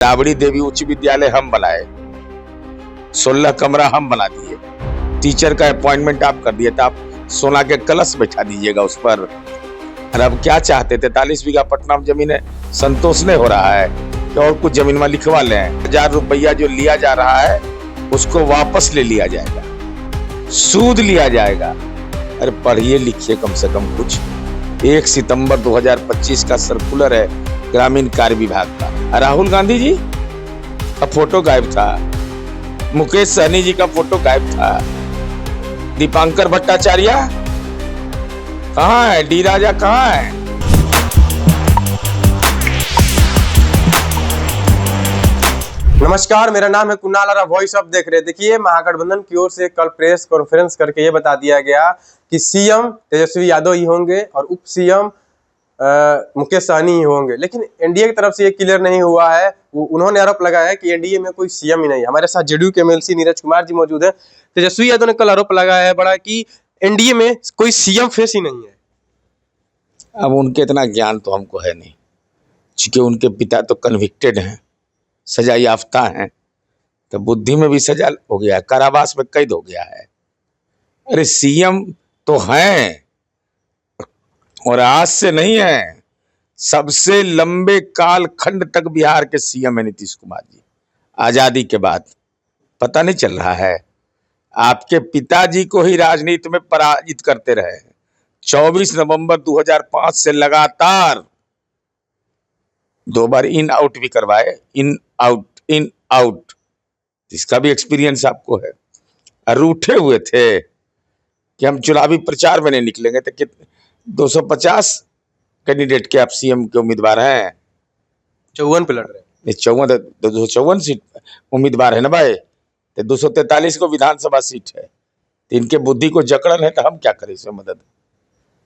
राबड़ी देवी उच्च विद्यालय हम बनाए, 16 कमरा हम बना दिए, टीचर का अपॉइंटमेंट आप कर दिए, तो आप सोना के कलश बैठा दीजिएगा उस पर। और अब क्या चाहते थे? 43 बीघा पटना में जमीन है, संतोष नहीं हो रहा है कि और कुछ जमीन में लिखवा लें। 1000 रुपया जो लिया जा रहा है उसको वापस ले लिया जाएगा, सूद लिया जाएगा। अरे पढ़िए लिखिए कम से कम कुछ। 1 सितंबर 2025 का सर्कुलर है ग्रामीण कार्य विभाग का। राहुल गांधी जी का फोटो गायब था, मुकेश सहनी जी का फोटो गायब था, दीपांकर भट्टाचार्य कहाँ है, डी राजा कहाँ है? नमस्कार, मेरा नाम है कुणाल और आप वॉइस ऑफ देख रहे हैं। देखिए, महागठबंधन की ओर से कल प्रेस कॉन्फ्रेंस करके ये बता दिया गया कि सीएम तेजस्वी यादव ही होंगे और उप सीएम मुकेश सहनी ही होंगे। लेकिन एनडीए की तरफ से ये क्लियर नहीं हुआ है। उन्होंने आरोप लगाया है कि एनडीए में कोई सीएम ही नहीं है। हमारे साथ जेडीयू के एमएलसी नीरज कुमार जी मौजूद है। तेजस्वी यादव ने कल आरोप लगाया है बड़ा कि एनडीए में कोई सीएम फेस ही नहीं है। अब उनके इतना ज्ञान तो हमको है नहीं, क्योंकि उनके पिता तो कन्विक्टेड हैं, सजा याफ्ता हैं, तो बुद्धि में भी सजा हो गया है, कारावास में कैद हो गया है। अरे सीएम तो हैं, और आज से नहीं है, सबसे लंबे काल खंड तक बिहार के सीएम है नीतीश कुमार जी। आजादी के बाद पता नहीं चल रहा है, आपके पिताजी को ही राजनीति में पराजित करते रहे। 24 नवंबर 2005 से लगातार 2 बार इन आउट भी करवाए, इन आउट, इसका भी एक्सपीरियंस आपको है। और रूठे हुए थे कि हम चुनावी प्रचार में नहीं निकलेंगे, तो 250 कैंडिडेट के आप सीएम के उम्मीदवार हैं, 54 पे लड़ रहे हैं। 254 सीट उम्मीदवार है ना भाई, तो 243 को विधानसभा सीट है। तो इनके बुद्धि को जकड़न है, तो हम क्या करें इसमें मदद?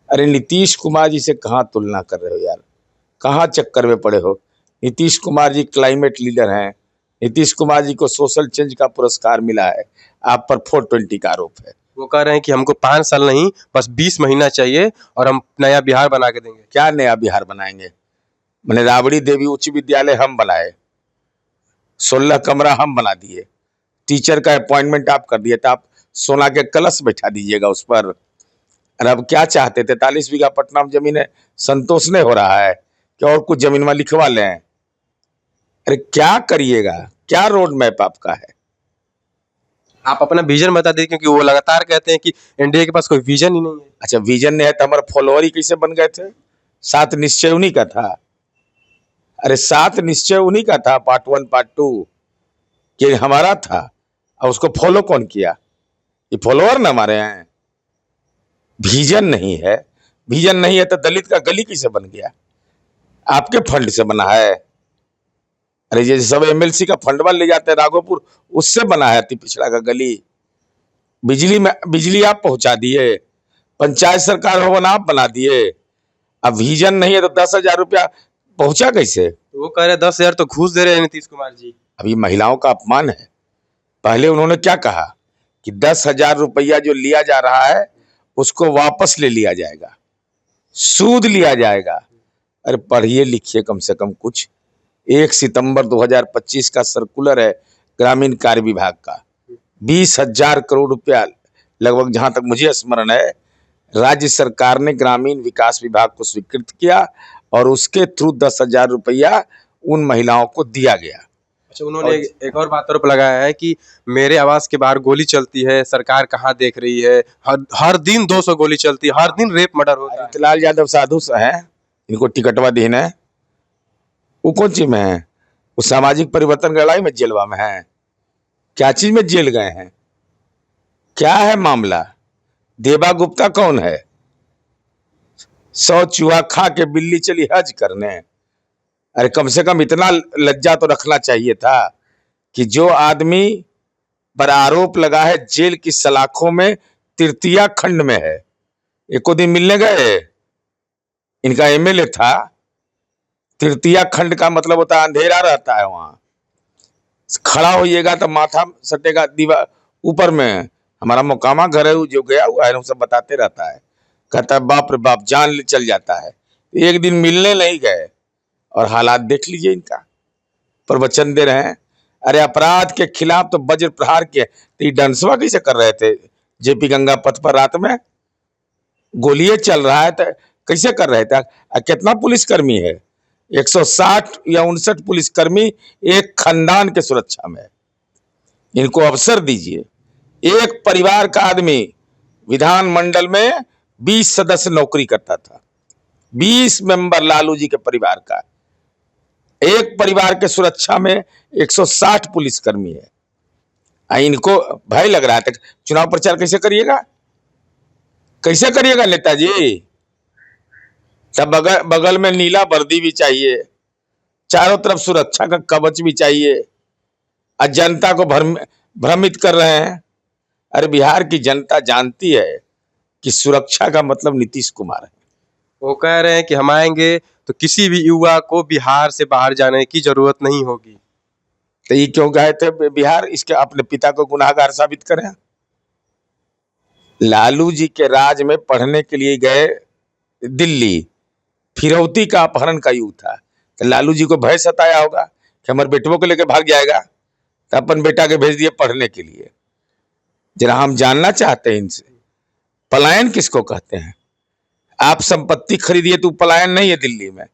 अरे नीतीश कुमार जी से कहाँ तुलना कर रहे हो यार, कहाँ चक्कर में पड़े हो? नीतीश कुमार जी क्लाइमेट लीडर हैं, नीतीश कुमार जी को सोशल चेंज का पुरस्कार मिला है, आप पर 420 का आरोप है। वो कह रहे हैं कि हमको 5 साल नहीं, बस 20 महीना चाहिए और हम नया बिहार बना के देंगे। क्या नया बिहार बनाएंगे? मैंने राबड़ी देवी उच्च विद्यालय हम बनाए, 16 कमरा हम बना दिए, टीचर का अपॉइंटमेंट आप कर दिए, तो आप सोना के कलश बैठा दीजिएगा उस पर। और अब क्या चाहते थे? 43 बीघा पटना में जमीन है, संतोष नहीं हो रहा है कि और कुछ जमीन में लिखवा लें। अरे क्या करिएगा? क्या रोड मैप आपका है? आप अपना विजन बता दीजिए, क्योंकि वो लगातार कहते हैं कि एनडीए के पास कोई विजन ही नहीं है। अच्छा, विजन नहीं है तो हमारे फॉलोअर ही कैसे बन गए थे? 7 निश्चय उन्हीं का था। अरे 7 निश्चय उन्हीं का था, पार्ट 1 पार्ट 2 कि हमारा था, और उसको फॉलो कौन किया? ये फॉलोअर ना हमारे हैं। विजन नहीं है, विजन नहीं है तो दलित का गली कैसे बन गया? आपके फंड से बना है। अरे ये सब एमएलसी का फंड ले जाते हैं राघोपुर, उससे बना है अति पिछड़ा का गली। बिजली आप पहुंचा दिए, पंचायत सरकार भवन आप बना दिए। अब विजन नहीं है तो 10,000 रुपया पहुंचा कैसे? वो कह रहे 10,000 तो घूस दे रहे हैं नीतीश कुमार जी। अब ये महिलाओं का अपमान है। पहले उन्होंने क्या कहा कि 10,000 रुपया जो लिया जा रहा है उसको वापस ले लिया जाएगा, सूद लिया जाएगा। अरे पढ़िए लिखिए कम से कम कुछ। 1 सितंबर 2025 का सर्कुलर है ग्रामीण कार्य विभाग का। 20,000 करोड़ रुपया लगभग, जहां तक मुझे स्मरण है, राज्य सरकार ने ग्रामीण विकास विभाग को स्वीकृत किया और उसके थ्रू 10,000 रुपया उन महिलाओं को दिया गया। अच्छा, उन्होंने एक और बात आरोप लगाया है कि मेरे आवास के बाहर गोली चलती है, सरकार कहाँ देख रही है? हर दिन 200 गोली चलती है, हर दिन रेप मर्डर होता है। लाल यादव साधु हैं, इनको टिकटवा देना है। वो कौन चीज में है? वो सामाजिक परिवर्तन की लड़ाई में जेलवा में है। क्या चीज में जेल गए हैं? क्या है मामला? देबा गुप्ता कौन है? 100 चूहा खा के बिल्ली चली हज करने। अरे कम से कम इतना लज्जा तो रखना चाहिए था कि जो आदमी पर आरोप लगा है जेल की सलाखों में, तृतीया खंड में है, एको दिन मिलने गए? इनका एमएलए था। तृतीया खंड का मतलब होता है अंधेरा रहता है, वहां खड़ा होइएगा तो माथा सटेगा दीवार ऊपर में। हमारा मोकामा घर है, जो गया हुआ है सब बताते रहता है, कहता है बाप रे बाप जान चल जाता है। एक दिन मिलने नहीं गए और हालात देख लीजिए इनका। प्रवचन दे रहे हैं। अरे अपराध के खिलाफ तो वज्र प्रहार किए, तो ये डंसवा कैसे कर रहे थे जेपी गंगा पथ पर रात में? गोलियां चल रहा है तो कैसे कर रहे थे? कितना पुलिसकर्मी है? 160 या 59 पुलिसकर्मी एक खानदान के सुरक्षा में। इनको अवसर दीजिए। एक परिवार का आदमी विधानमंडल में 20 सदस्य नौकरी करता था, 20 मेंबर लालू जी के परिवार का। एक परिवार के सुरक्षा में 160 पुलिसकर्मी है। इनको भय लग रहा था। चुनाव प्रचार कैसे करिएगा? कैसे करिएगा नेताजी? तब बगल में नीला वर्दी भी चाहिए, चारों तरफ सुरक्षा का कवच भी चाहिए, और जनता को भ्रमित कर रहे हैं। अरे बिहार की जनता जानती है कि सुरक्षा का मतलब नीतीश कुमार है। वो कह रहे हैं कि हम आएंगे तो किसी भी युवा को बिहार से बाहर जाने की जरूरत नहीं होगी। तो ये क्यों गए थे बिहार? इसके अपने पिता को गुनाहगार साबित करें। लालू जी के राज में पढ़ने के लिए गए दिल्ली, फिरौती का अपहरण का युग था। तो लालू जी को भय सताया होगा कि हमारे बेटों को लेकर भाग जाएगा, तो अपन बेटा के भेज दिए पढ़ने के लिए। जरा हम जानना चाहते हैं इनसे, पलायन किसको कहते हैं? आप संपत्ति खरीदिए तो पलायन नहीं है दिल्ली में।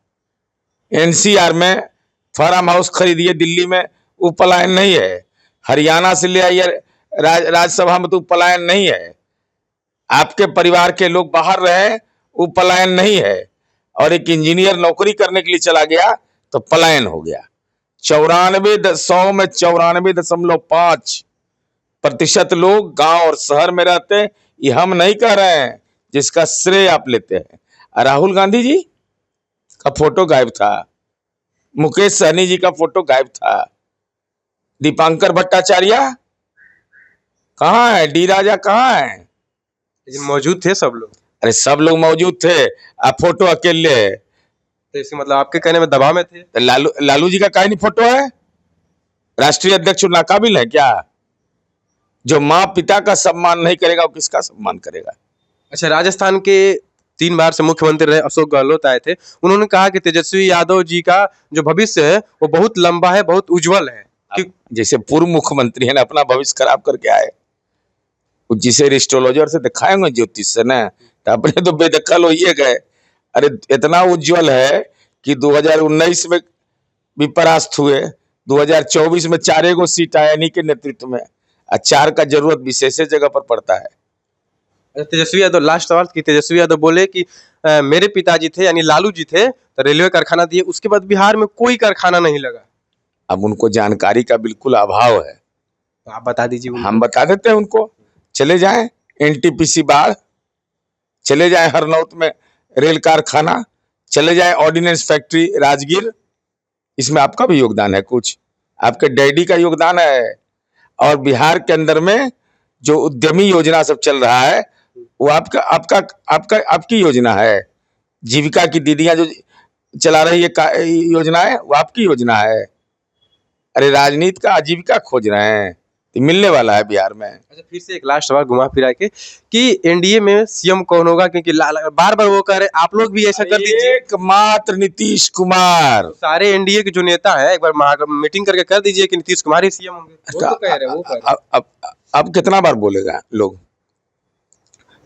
एनसीआर में फार्म हाउस खरीदिए दिल्ली में, वो पलायन नहीं है। हरियाणा से ले आइए राज्यसभा में, तो पलायन नहीं है। आपके परिवार के लोग बाहर रहे, वो पलायन नहीं है। और एक इंजीनियर नौकरी करने के लिए चला गया तो पलायन हो गया। 100 में 94.5% लोग गांव और शहर में रहते हैं। ये हम नहीं कह रहे हैं, जिसका श्रेय आप लेते हैं। राहुल गांधी जी का फोटो गायब था, मुकेश सहनी जी का फोटो गायब था, दीपांकर भट्टाचार्य कहाँ है, डी राजा कहाँ है? मौजूद थे सब लोग। अरे सब लोग मौजूद थे, आप फोटो अकेले है। तो इसका मतलब आपके कहने में दबाव में थे। तो लालू जी का काहे नहीं फोटो है? राष्ट्रीय अध्यक्ष नाकाबिल है क्या? जो माँ पिता का सम्मान नहीं करेगा, वो किसका सम्मान करेगा? अच्छा, राजस्थान के 3 बार से मुख्यमंत्री रहे अशोक गहलोत आए थे। उन्होंने कहा कि तेजस्वी यादव जी का जो भविष्य है वो बहुत लंबा है, बहुत उज्जवल है। जैसे पूर्व मुख्यमंत्री है ना, अपना भविष्य खराब करके आए। जिसे एस्ट्रोलॉजर से दिखाएंगे, ज्योतिष से ना, तो अपने तो बेदखल हो ही गए। अरे इतना उज्जवल है कि 2019 में भी परास्त हुए, 2024 में 4 गो सीट आया इन्हीं के नेतृत्व में। 4 का जरूरत विशेष जगह पर पड़ता है। तेजस्वी यादव, लास्ट सवाल कि तेजस्वी यादव बोले कि मेरे पिताजी थे यानी लालू जी थे तो रेलवे कारखाना दिए, उसके बाद बिहार में कोई कारखाना नहीं लगा। अब उनको जानकारी का बिल्कुल अभाव है। तो आप बता दीजिए। हम बता देते हैं उनको। चले जाएं एनटीपीसी बाढ़, चले जाएं हरनौत में रेल कारखाना, चले जाएं ऑर्डिनेंस फैक्ट्री राजगीर। इसमें आपका भी योगदान है, कुछ आपके डैडी का योगदान है। और बिहार के अंदर में जो उद्यमी योजना सब चल रहा है, वो आपकी योजना है। जीविका की दीदियां जो चला रही है योजना है, वो आपकी योजना है। अरे राजनीति का आजीविका खोज रहे हैं, तो मिलने वाला है बिहार में। अच्छा, फिर से एक लास्ट सवाल घुमा फिरा के कि एनडीए में सीएम कौन होगा? क्योंकि बार बार वो कह रहे, आप लोग भी ऐसा कर दीजिए। एकमात्र नीतीश कुमार। तो सारे एनडीए के जो नेता है, एक बार मीटिंग करके कर दीजिए कि नीतीश कुमार ही सीएम होंगे। वो तो कह रहे, वो कह रहे। अब कितना बार बोलेगा लोग?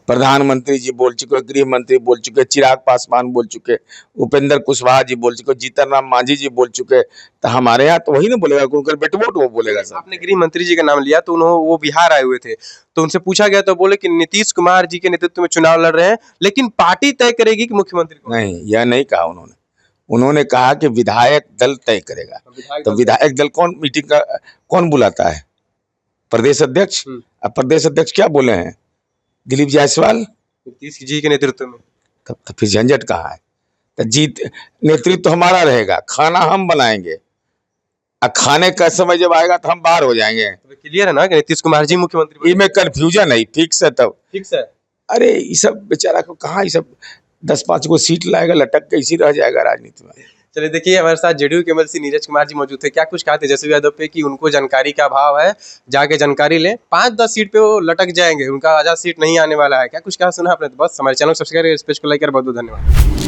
प्रधानमंत्री जी बोल चुके, गृह मंत्री बोल चुके, चिराग पासवान बोल चुके, उपेंद्र कुशवाहा जी बोल चुके, जीतन राम मांझी जी बोल चुके। तो हमारे यहाँ तो वही ना बोलेगा, उनका बेटवोट वो बोलेगा। सब आपने गृह मंत्री जी का नाम लिया, तो उन्होंने वो बिहार आए हुए थे, तो उनसे पूछा गया तो बोले कि नीतीश कुमार जी के नेतृत्व में चुनाव लड़ रहे हैं, लेकिन पार्टी तय करेगी कि मुख्यमंत्री को। नहीं, यह नहीं कहा उन्होंने। उन्होंने कहा कि विधायक दल तय करेगा। तो विधायक दल कौन मीटिंग का कौन बुलाता है? प्रदेश अध्यक्ष। अब प्रदेश अध्यक्ष क्या बोले हैं? दिलीप जायसवाल नीतीश जी के नेतृत्व में। तब तो फिर झंझट कहाँ है? तो जीत नेतृत्व हमारा रहेगा, खाना हम बनाएंगे, और खाने का समय जब आएगा तो हम बाहर हो जाएंगे। तो क्लियर है ना कि नीतीश कुमार जी मुख्यमंत्री? इसमें कंफ्यूजन है, फिक्स है। तब फिक्स है। अरे ये सब बेचारा को कहाँ, ये सब 10-5 को सीट लाएगा, लटक के इसी रह जाएगा राजनीति में। चलिए, देखिए हमारे साथ जेडीयू के एमएलसी नीरज कुमार जी मौजूद थे। क्या कुछ कहा तेजस्वी यादव पे कि उनको जानकारी का अभाव है, जाके जानकारी लें, 5-10 सीट पे वो लटक जाएंगे, उनका आजाद सीट नहीं आने वाला है। क्या कुछ कहा सुना आपने? तो बस हमारे चैनल को सब्सक्राइब करें, इस पेज को लाइक करें। बहुत बहुत धन्यवाद।